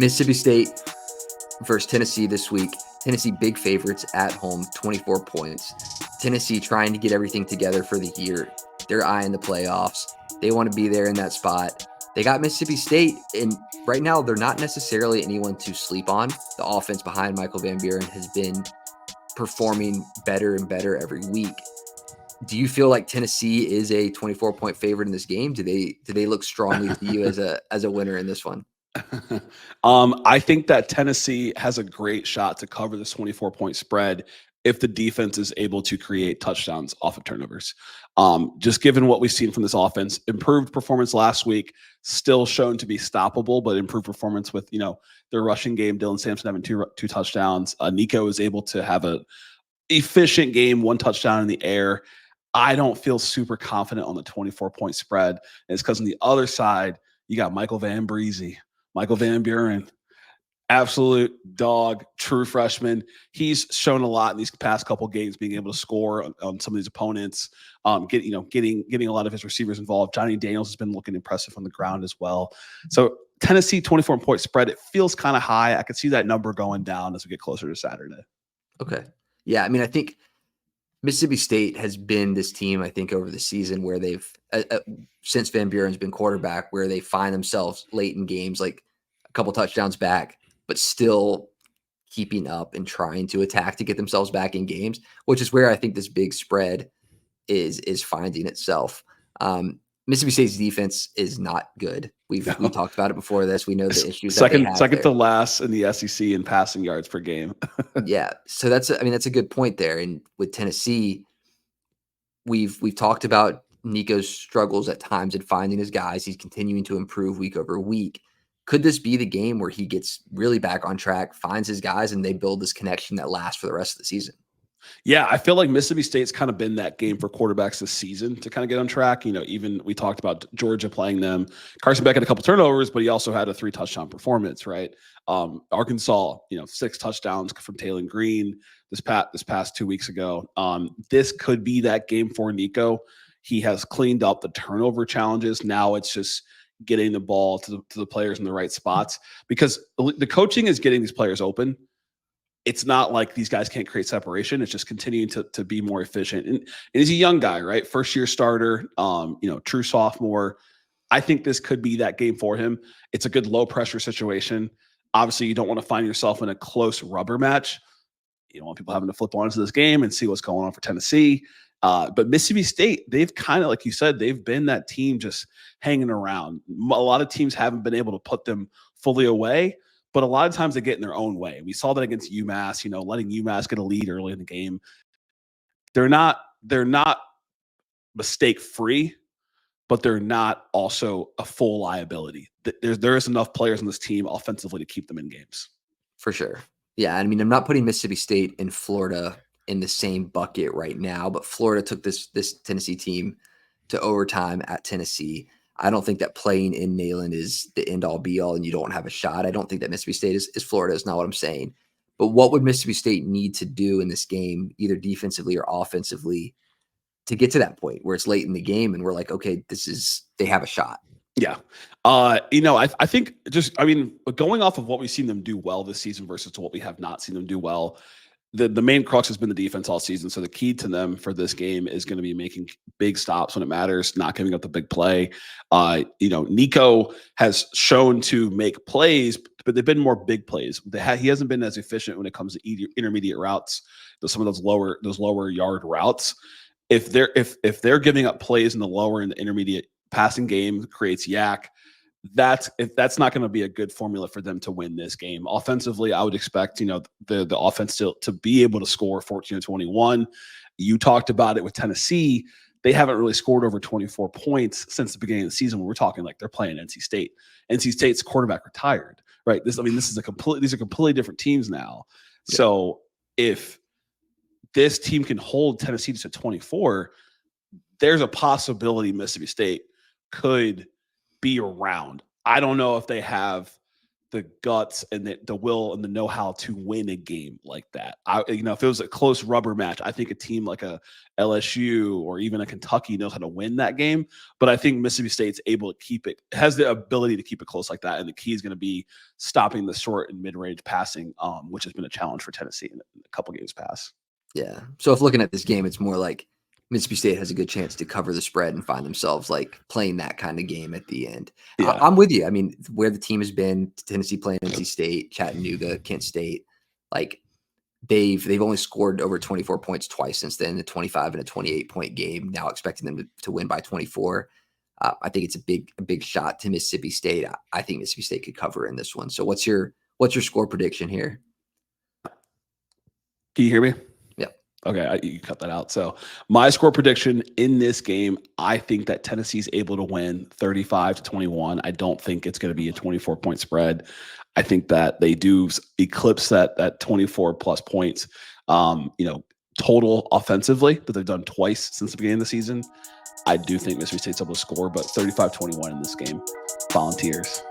Mississippi State versus Tennessee this week. Tennessee big favorites at home, 24 points. Tennessee trying to get everything together for the year. They're eyeing the playoffs. They want to be there in that spot. They got Mississippi State, and right now they're not necessarily anyone to sleep on. The offense behind Michael Van Buren has been performing better and better every week. Do you feel like Tennessee is a 24-point favorite in this game? Do they look strongly to you as a winner in this one? I think that Tennessee has a great shot to cover this 24-point spread if the defense is able to create touchdowns off of turnovers. Just given what we've seen from this offense, improved performance last week, still shown to be stoppable, but improved performance with, their rushing game. Dylan Sampson having two touchdowns. Nico is able to have a efficient game, one touchdown in the air. I don't feel super confident on the 24-point spread. And it's because on the other side, you got Michael Van Buren, absolute dog, true freshman. He's shown a lot in these past couple games, being able to score on some of these opponents, getting a lot of his receivers involved. Johnny Daniels has been looking impressive on the ground as well. So Tennessee 24-point spread, it feels kind of high. I could see that number going down as we get closer to Saturday. Okay. Yeah, I mean, I think Mississippi State has been this team, I think, over the season where they've, since Van Buren's been quarterback, where they find themselves late in games, like a couple touchdowns back, but still keeping up and trying to attack to get themselves back in games, which is where I think this big spread is finding itself. Mississippi State's defense is not good. We talked about it before this. We know the issues. Second to last in the SEC in passing yards per game. Yeah, so that's a good point there. And with Tennessee, we've talked about Nico's struggles at times in finding his guys. He's continuing to improve week over week. Could this be the game where he gets really back on track, finds his guys, and they build this connection that lasts for the rest of the season? Yeah, I feel like Mississippi State's kind of been that game for quarterbacks this season to kind of get on track. Even we talked about Georgia playing them. Carson Beck had a couple turnovers, but he also had a 3-touchdown performance, right? Arkansas, 6 touchdowns from Taylor Green this past 2 weeks ago. This could be that game for Nico. He has cleaned up the turnover challenges. Now it's just getting the ball to the players in the right spots, because the coaching is getting these players open. It's not like these guys can't create separation. It's just continuing to be more efficient. And he's a young guy, right? First-year starter, true sophomore. I think this could be that game for him. It's a good low-pressure situation. Obviously, you don't want to find yourself in a close rubber match. You don't want people having to flip on into this game and see what's going on for Tennessee. But Mississippi State, they've kind of, like you said, they've been that team just hanging around. A lot of teams haven't been able to put them fully away, but a lot of times they get in their own way. We saw that against UMass, letting UMass get a lead early in the game. They're not mistake-free, but they're not also a full liability. There is enough players on this team offensively to keep them in games. For sure. Yeah, I mean, I'm not putting Mississippi State and Florida in the same bucket right now, but Florida took this Tennessee team to overtime at Tennessee. I don't think that playing in Neyland is the end all be all and you don't have a shot. I don't think that Mississippi State is Florida. Is not what I'm saying. But what would Mississippi State need to do in this game, either defensively or offensively, to get to that point where it's late in the game and we're like, okay, they have a shot? Yeah. I think going off of what we've seen them do well this season versus to what we have not seen them do well, the main crux has been the defense all season. So the key to them for this game is going to be making big stops when it matters, not giving up the big play. Nico has shown to make plays, but they've been more big plays. He hasn't been as efficient when it comes to intermediate routes, some of those lower yard routes. If they're giving up plays in the lower and the intermediate passing game, creates yak, that's not going to be a good formula for them to win this game. Offensively, I would expect, the offense to be able to score 14-21. You talked about it with Tennessee. They haven't really scored over 24 points since the beginning of the season when we're talking like they're playing NC State. NC State's quarterback retired, right? These are completely different teams now. Yeah. So if this team can hold Tennessee to 24, there's a possibility Mississippi State could be around. I don't know if they have the guts and the will and the know-how to win a game like that. If it was a close rubber match, I think a team like a LSU or even a Kentucky knows how to win that game. But I think Mississippi State's able to keep it, has the ability to keep it close like that. And the key is going to be stopping the short and mid-range passing, which has been a challenge for Tennessee in a couple games past. Yeah. So if looking at this game, it's more like Mississippi State has a good chance to cover the spread and find themselves like playing that kind of game at the end. Yeah. I'm with you. I mean, where the team has been, Tennessee playing NC State, Chattanooga, Kent State, like they've only scored over 24 points twice since then, a 25 and a 28-point game. Now expecting them to win by 24. I think it's a big shot to Mississippi State. I think Mississippi State could cover in this one. So what's your score prediction here? Can you hear me? Okay, you cut that out. So my score prediction in this game, I think that Tennessee's able to win 35-21. I don't think it's going to be a 24-point spread. I think that they do eclipse that 24 plus points, total offensively that they've done twice since the beginning of the season. I do think Mississippi State's able to score, but 35-21 in this game. Volunteers.